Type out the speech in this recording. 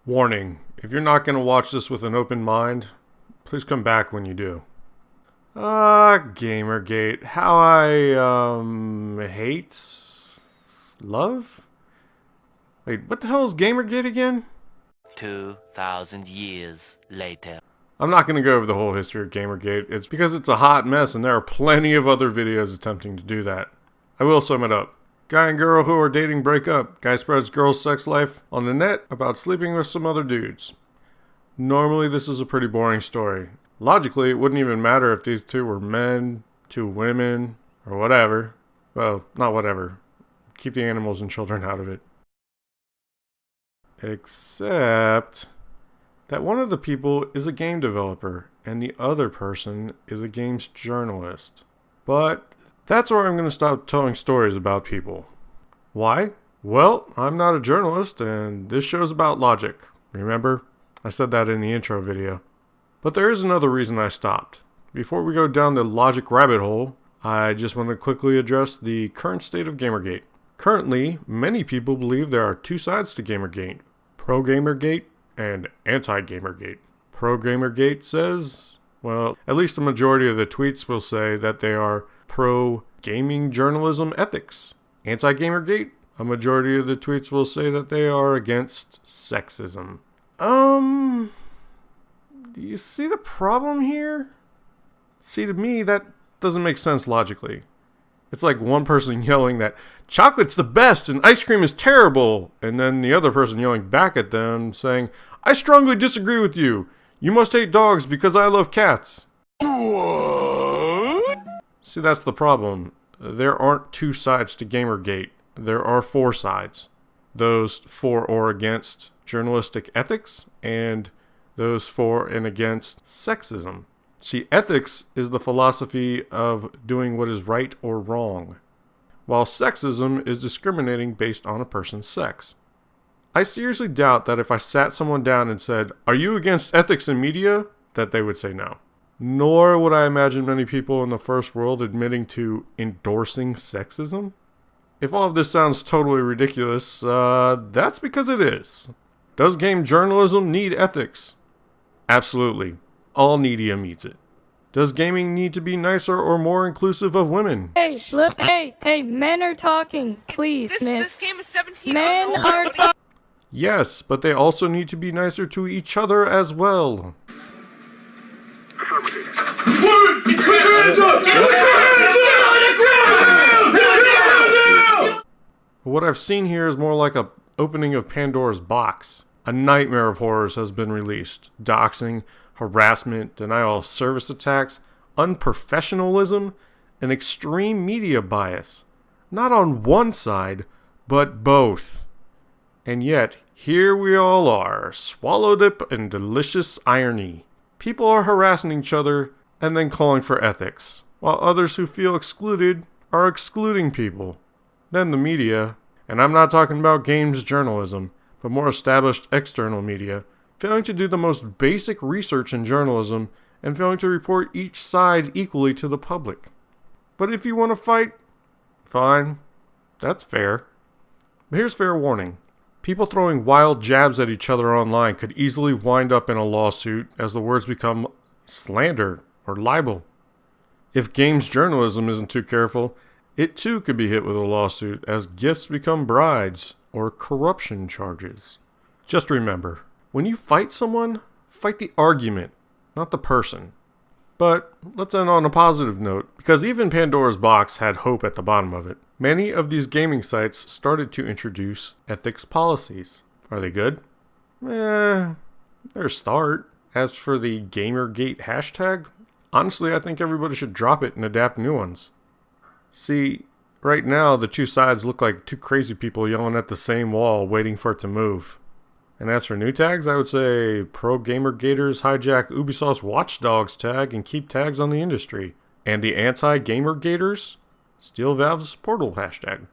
Warning, if you're not going to watch this with an open mind, please come back when you do. Gamergate. How I, hate... love? Wait, what the hell is Gamergate again? 2,000 years later. I'm not going to go over the whole history of Gamergate. It's because it's a hot mess and there are plenty of other videos attempting to do that. I will sum it up. Guy and girl who are dating break up. Guy spreads girl's sex life on the net about sleeping with some other dudes. Normally this is a pretty boring story. Logically, it wouldn't even matter if these two were men, two women, or whatever. Well, not whatever. Keep the animals and children out of it. Except that one of the people is a game developer and the other person is a games journalist. But that's where I'm going to stop telling stories about people. Why? Well, I'm not a journalist and this show's about logic. Remember? I said that in the intro video. But there is another reason I stopped. Before we go down the logic rabbit hole, I just want to quickly address the current state of Gamergate. Currently, many people believe there are two sides to Gamergate. Pro-Gamergate and anti-Gamergate. Pro-Gamergate says, well, at least a majority of the tweets will say that they are pro-gaming journalism ethics. Anti-Gamergate, a majority of the tweets will say that they are against sexism. Do you see the problem here? See, to me, that doesn't make sense logically. It's like one person yelling that chocolate's the best and ice cream is terrible, and then the other person yelling back at them saying, I strongly disagree with you. You must hate dogs because I love cats. What? See, that's the problem. There aren't two sides to Gamergate. There are four sides. Those for or against journalistic ethics, and those for and against sexism. See, ethics is the philosophy of doing what is right or wrong, while sexism is discriminating based on a person's sex. I seriously doubt that if I sat someone down and said, are you against ethics in media? That they would say no. Nor would I imagine many people in the first world admitting to endorsing sexism. If all of this sounds totally ridiculous, that's because it is. Does game journalism need ethics? Absolutely. All media needs it. Does gaming need to be nicer or more inclusive of women? Hey, look, hey, men are talking. Please, miss. This game is 17. Men are talking. Yes, but they also need to be nicer to each other as well. Put your hands up! Put your hands up! What I've seen here is more like a opening of Pandora's box. A nightmare of horrors has been released. Doxing, harassment, denial of service attacks, unprofessionalism, and extreme media bias. Not on one side, but both. And yet, here we all are, swallowed up in delicious irony. People are harassing each other and then calling for ethics, while others who feel excluded are excluding people. Then the media, and I'm not talking about games journalism, but more established external media, failing to do the most basic research in journalism and failing to report each side equally to the public. But if you want to fight, fine. That's fair. But here's fair warning. People throwing wild jabs at each other online could easily wind up in a lawsuit as the words become slander or libel. If games journalism isn't too careful, it too could be hit with a lawsuit as gifts become brides or corruption charges. Just remember, when you fight someone, fight the argument, not the person. But let's end on a positive note, because even Pandora's box had hope at the bottom of it. Many of these gaming sites started to introduce ethics policies. Are they good? They're a start. As for the Gamergate hashtag, honestly I think everybody should drop it and adapt new ones. See, right now the two sides look like two crazy people yelling at the same wall waiting for it to move. And as for new tags, I would say Pro Gamergaters hijack Ubisoft's Watch Dogs tag and keep tags on the industry. And the anti-Gamergaters steal Valve's Portal hashtag.